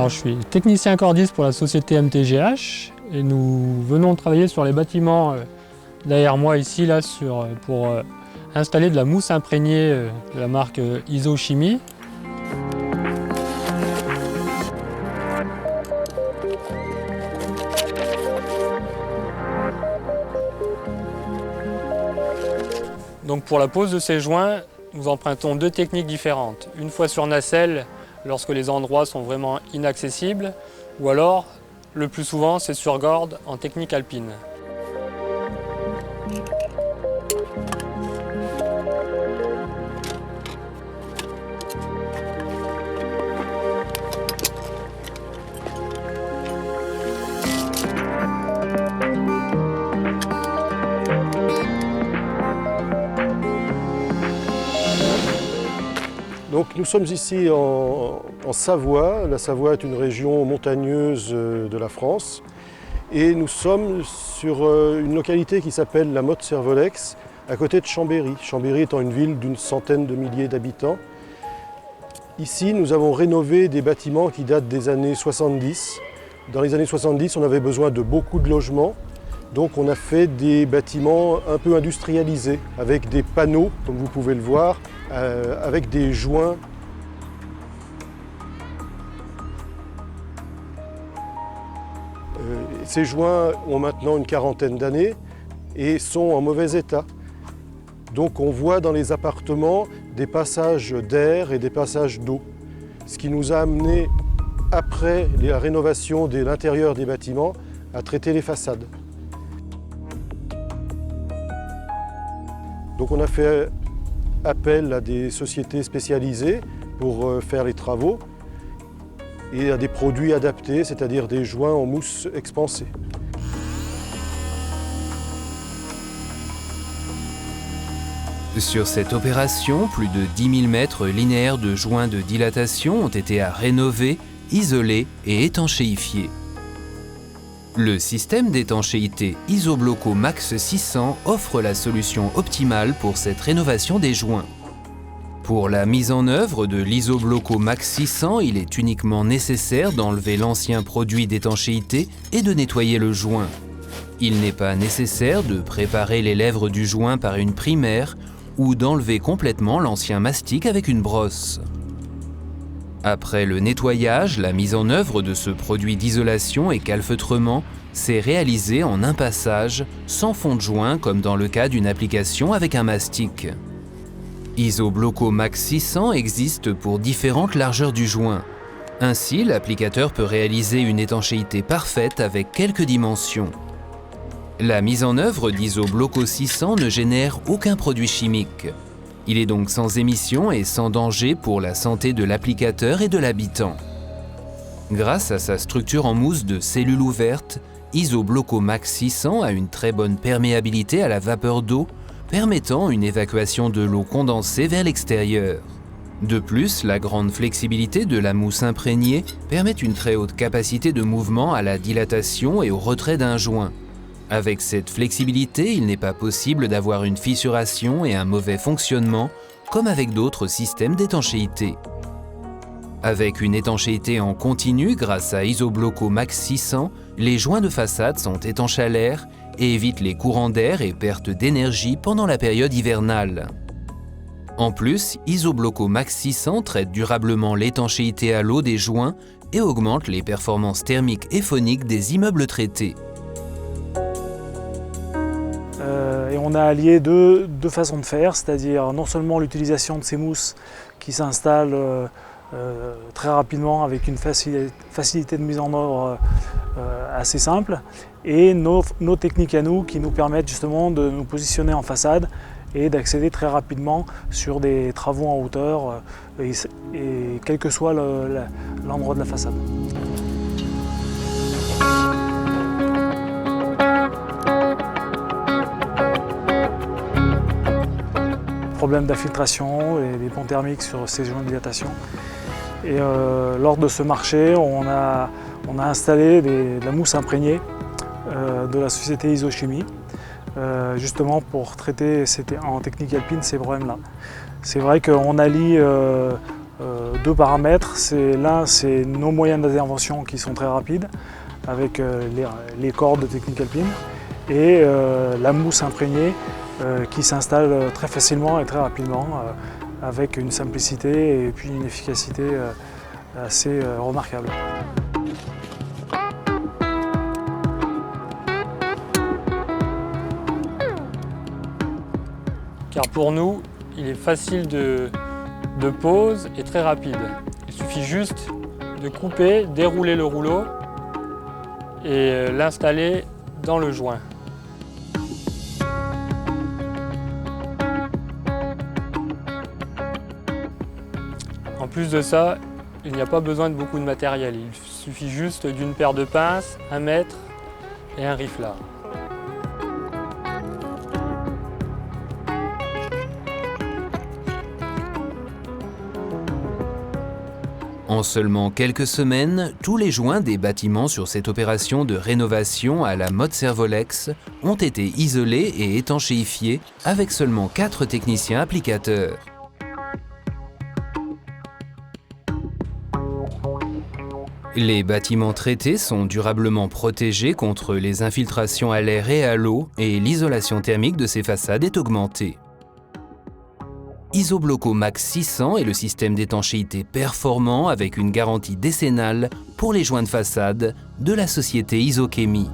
Alors, je suis technicien cordiste pour la société MTGH et nous venons de travailler sur les bâtiments derrière moi ici pour installer de la mousse imprégnée de la marque Isochimie. Donc pour la pose de ces joints, nous empruntons deux techniques différentes. Une fois sur nacelle, lorsque les endroits sont vraiment inaccessibles, ou alors, le plus souvent, c'est sur corde en technique alpine. Donc, nous sommes ici en Savoie. La Savoie est une région montagneuse de la France. Et nous sommes sur une localité qui s'appelle la Motte-Servolex, à côté de Chambéry. Chambéry étant une ville d'une centaine de milliers d'habitants. Ici, nous avons rénové des bâtiments qui datent des années 70. Dans les années 70, on avait besoin de beaucoup de logements. Donc on a fait des bâtiments un peu industrialisés, avec des panneaux, comme vous pouvez le voir, avec des joints. Ces joints ont maintenant une quarantaine d'années et sont en mauvais état. Donc on voit dans les appartements des passages d'air et des passages d'eau. Ce qui nous a amené, après la rénovation de l'intérieur des bâtiments, à traiter les façades. Donc on a fait appel à des sociétés spécialisées pour faire les travaux et à des produits adaptés, c'est-à-dire des joints en mousse expansée. Sur cette opération, plus de 10 000 mètres linéaires de joints de dilatation ont été à rénover, isoler et étanchéifier. Le système d'étanchéité Isobloco Max 600 offre la solution optimale pour cette rénovation des joints. Pour la mise en œuvre de l'Isobloco Max 600, il est uniquement nécessaire d'enlever l'ancien produit d'étanchéité et de nettoyer le joint. Il n'est pas nécessaire de préparer les lèvres du joint par une primaire ou d'enlever complètement l'ancien mastic avec une brosse. Après le nettoyage, la mise en œuvre de ce produit d'isolation et calfeutrement s'est réalisée en un passage, sans fond de joint comme dans le cas d'une application avec un mastic. Isobloco Max 600 existe pour différentes largeurs du joint. Ainsi, l'applicateur peut réaliser une étanchéité parfaite avec quelques dimensions. La mise en œuvre d'Isobloco 600 ne génère aucun produit chimique. Il est donc sans émission et sans danger pour la santé de l'applicateur et de l'habitant. Grâce à sa structure en mousse de cellules ouvertes, Isobloco Max 600 a une très bonne perméabilité à la vapeur d'eau, permettant une évacuation de l'eau condensée vers l'extérieur. De plus, la grande flexibilité de la mousse imprégnée permet une très haute capacité de mouvement à la dilatation et au retrait d'un joint. Avec cette flexibilité, il n'est pas possible d'avoir une fissuration et un mauvais fonctionnement, comme avec d'autres systèmes d'étanchéité. Avec une étanchéité en continu grâce à Isobloco Max 600, les joints de façade sont étanches à l'air et évitent les courants d'air et pertes d'énergie pendant la période hivernale. En plus, Isobloco Max 600 traite durablement l'étanchéité à l'eau des joints et augmente les performances thermiques et phoniques des immeubles traités. Et on a allié deux façons de faire, c'est-à-dire non seulement l'utilisation de ces mousses qui s'installent très rapidement avec une facilité de mise en œuvre assez simple, et nos techniques à nous qui nous permettent justement de nous positionner en façade et d'accéder très rapidement sur des travaux en hauteur et quel que soit l'endroit de la façade. Problème d'infiltration et des ponts thermiques sur ces joints de dilatation. Et lors de ce marché, on a installé de la mousse imprégnée de la société Isochimie, justement pour traiter en technique alpine ces problèmes-là. C'est vrai qu'on allie deux paramètres. L'un, c'est nos moyens d'intervention qui sont très rapides, avec les cordes de technique alpine, et la mousse imprégnée qui s'installe très facilement et très rapidement, avec une simplicité et puis une efficacité assez remarquable. Car pour nous, il est facile de pose et très rapide. Il suffit juste de couper, dérouler le rouleau et l'installer dans le joint. En plus de ça, il n'y a pas besoin de beaucoup de matériel. Il suffit juste d'une paire de pinces, un mètre et un riflard. En seulement quelques semaines, tous les joints des bâtiments sur cette opération de rénovation à la mode Servolex ont été isolés et étanchéifiés avec seulement 4 techniciens applicateurs. Les bâtiments traités sont durablement protégés contre les infiltrations à l'air et à l'eau et l'isolation thermique de ces façades est augmentée. Isobloco Max 600 est le système d'étanchéité performant avec une garantie décennale pour les joints de façade de la société Isochemie.